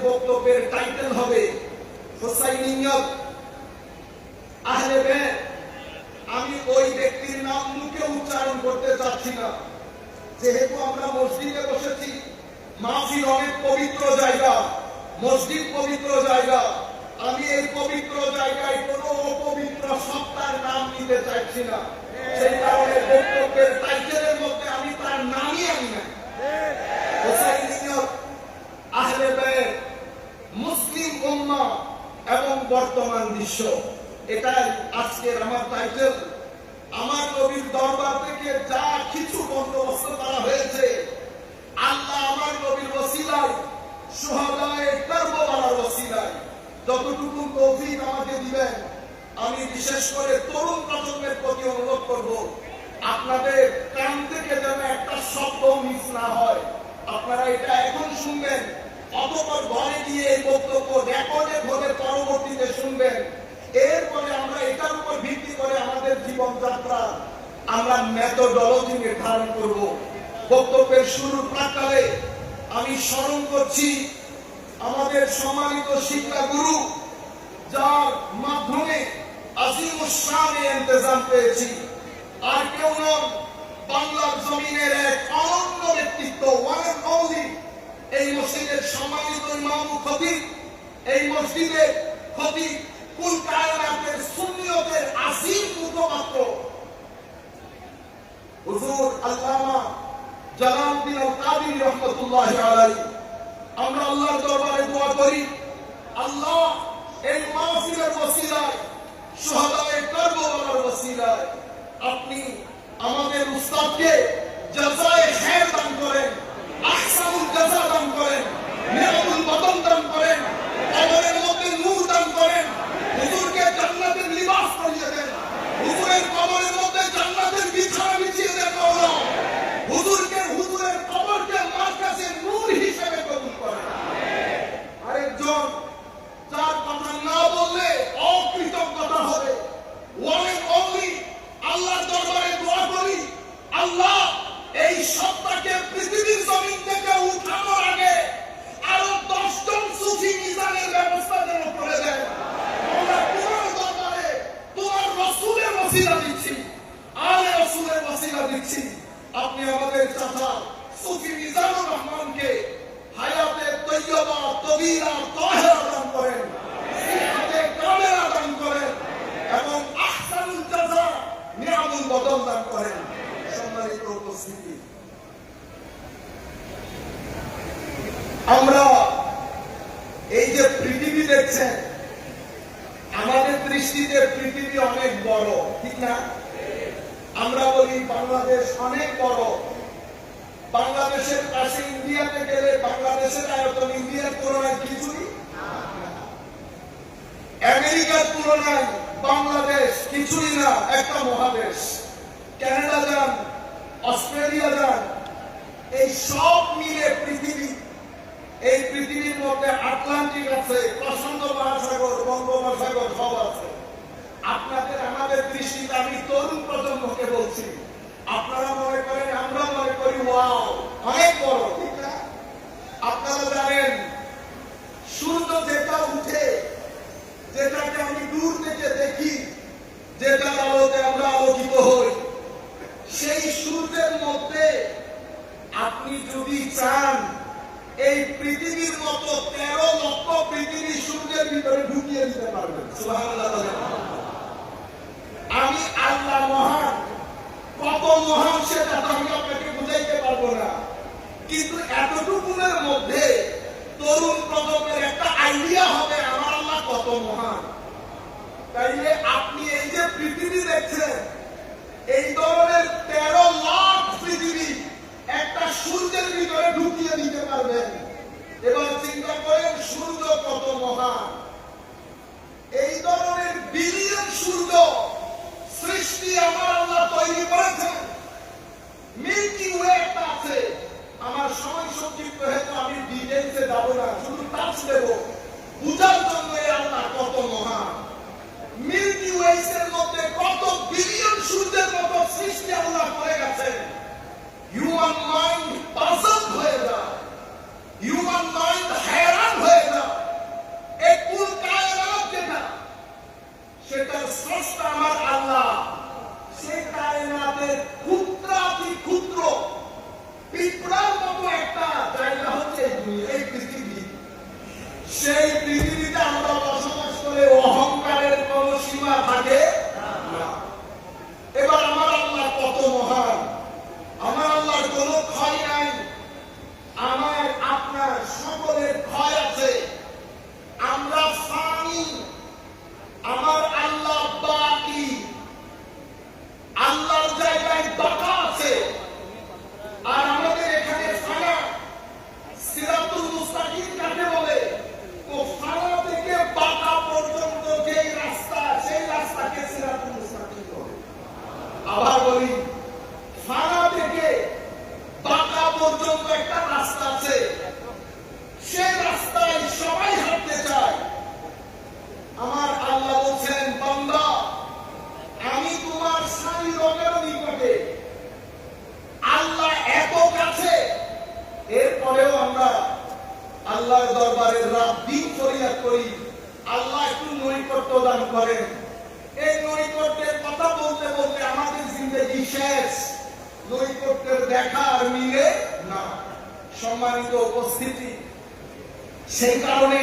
বক্তব্যের টাইটেল হবে হুসাইনিয়ত আহলে বাইত। আমি ওই ব্যক্তির নাম মুখে উচ্চারণ করতে চাচ্ছি না, যেহেতু আমরা মসজিদে বসেছি, মাহফিল অনেক পবিত্র জায়গা, মসজিদ পবিত্র জায়গা। আমি এই পবিত্র জায়গায় কোনো অপবিত্র সত্তার নাম নিতে চাইছি না, সেই কারণে বক্তব্যের টাইটেলের মধ্যে আমি তার নামই আনি না। হুসাইনিয়ত আহলে বাইত, মুসলিম উম্মাহ এবং বর্তমান বিশ্ব, এটাই আজকের আমার টাইটেল। আমার নবীর দরবার থেকে যা কিছু বন্দোবস্ত করা হয়েছে, আল্লাহ আমার নবীর ওসিলায়, শুহাদায়ে কারবালার ওসিলায় যতটুকু তৌফিক আমাকে দিবেন, আমি বিশেষ করে তরুণ প্রজন্মের প্রতি অনুরোধ করব, আপনাদের কান থেকে যেন একটা শব্দ মিস না হয়। আপনারা এটা এখন শুনবেন, অতঃপর ঘরে গিয়ে এই বক্তব্য রেকর্ডে ধরে পরবর্তীতে শুনবেন। এরপরে আমরা এটার উপর ভিত্তি করে আমাদের জীবনযাত্রা আমরা মেথোডোলজি নির্ধারণ করব। বক্তব্যের শুরুর প্রাক্কালে আমি স্মরণ করছি আমাদের সম্মানিত শিক্ষা গুরু, যার মাধ্যমে আজিমুস শানে ইন্তেজাম পেয়েছি, আর কেউ নন, বাংলার জমিনের এক অনন্য ব্যক্তিত্ব, ওয়ান এন্ড অনলি, এই মসজিদের সম্মানিত ইমাম খতিব, এই মসজিদের খতিব, কুল কায়নাতের সুন্নিয়তের আসিম মুখপাত্র হুজুর আল্লামা জালালউদ্দিন আল কাদিরী রাহমাতুল্লাহি আলাইহি। আমরা আল্লাহর দরবারে দোয়া করি, আল্লাহ এই মাহফিলের ওসিলায়, শুহাদায়ে কারবালার ওসিলায় আপনি আমাদের উস্তাদকে জাযায়ে খায়র দান করেন, আহসানুল জাযা দান করেন, নিয়ামতুল বদন দান করেন, কবরের মধ্যে নূর দান করেন, হুজুরকে জান্নাতের লিবাস পরিয়ে দেন, হুজুরের কবরের মধ্যে জান্নাতের বিছানা বিছিয়ে দেন মাওলা, হুজুরের কবরকে মারকাজে নূর হিসেবে কবুল করেন। আরেকজন যার কথা না বললে অকৃতজ্ঞতা হবে, ওয়ান এন্ড অনলি, আল্লাহর দরবারে দোয়া করি, আল্লাহ এই সত্তাকে পৃথিবীর জমিন থেকে উঠানোর আগে আরো 10 জন সুফি মিজানের ব্যবস্থা যেন করে দেন। আমরা তোমার দরবারে তোমার রাসূলের ওসিলা দিচ্ছি, আলে রাসূলের ওসিলা দিচ্ছি, আপনি আমাদের চাচা সুফি মিজানুর রহমানকে হায়াতে তৈয়বা তগীরা তাহেরা দান করেন, সিহাতে কামেলা দান করেন এবং আহসানুল জাযা নিয়ামুল বদল দান করেন। সম্মানিত উপস্থিতি, আমরা এই যে পৃথিবী দেখছেন, আমাদের দৃষ্টিতে পৃথিবী অনেক বড়, ঠিক না? আমরা বলি বাংলাদেশ অনেক বড়, বাংলাদেশের পাশে ইন্ডিয়াতে গেলে বাংলাদেশের আয়তন ইন্ডিয়ার তুলনায় কিছুই, আমেরিকার তুলনায় বাংলাদেশ কিছুই না, একটা মহাদেশ। কানাডা যান, অস্ট্রেলিয়া যান, এই সব মিলে পৃথিবী, এই পৃথিবীর মধ্যে আটলান্টিক আছে, প্রশান্ত মহাসাগর, বঙ্গোপসাগর সব আছে। আপনাদের আমাদের দৃষ্টিতে, আমি তরুণ প্রজন্মকে বলছি, আপনারা মনে করেন, আমরা মনে করি ওয়াও অনেক বড়, ঠিক না? আপনারা জানেন সূর্য যেটা উঠে, যেটাকে আমি দূর থেকে দেখি, যেটার আলোতে আমরা আলোকিত হই, সেই সূর্যের মধ্যে আপনি যদি চান এই পৃথিবীর মতো 13 লক্ষ পৃথিবী সূর্যের ভিতরে ঢুকিয়ে দিতে পারবেন। সুবহানাল্লাহ। আমি আল্লাহ মহান, কত মহান সেটা আমি আপনাকে বুঝাইতে পারবো না, কিন্তু এতটুকুনের মধ্যে তরুণ প্রজন্মের একটা আইডিয়া হবে আমার আল্লাহ কত মহান। তাইলে আপনি এই যে পৃথিবী দেখছেন, এই ধরনের 13 লাখ পৃথিবী একটা সূর্যের ভিতরে ঢুকিয়ে দিতে পারবেন। এবার চিন্তা করেন সূর্য কত মহান। এই ধরনের বিলিয়ন সূর্য সৃষ্টি আমার আল্লাহ তৈরি করেছেন। মিল্কি ওয়ে একটা আছে, আমার সময় সংক্ষিপ্ত হেতু আমি ডিটেইলসে যাব না, শুধু টাচ দেব বুঝার জন্য আল্লাহ কত মহান। মিল্কি ওয়েস এর মধ্যে কত বিলিয়ন সূর্যের মতো সৃষ্টি আল্লাহ করে গেছেন। হিউম্যান মাইন্ড পাজল হয়ে যায়, হিউম্যান মাইন্ড হয়রান হয়ে যায়। আল্লাহর দরবারে রাত দিন ফরিয়াদ করি, আল্লাহ একটু নৈকট্য দান করেন। এই নৈকট্যের কথা বলতে বলতে আমাদের জিন্দেগি শেষ, নৈকট্যের দেখা আর মিলে না। সম্মানিত উপস্থিতি, সেই কারণে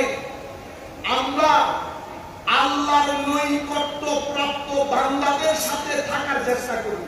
আমরা আল্লাহর নৈকট্য প্রাপ্ত বান্দাদের সাথে থাকার চেষ্টা করি।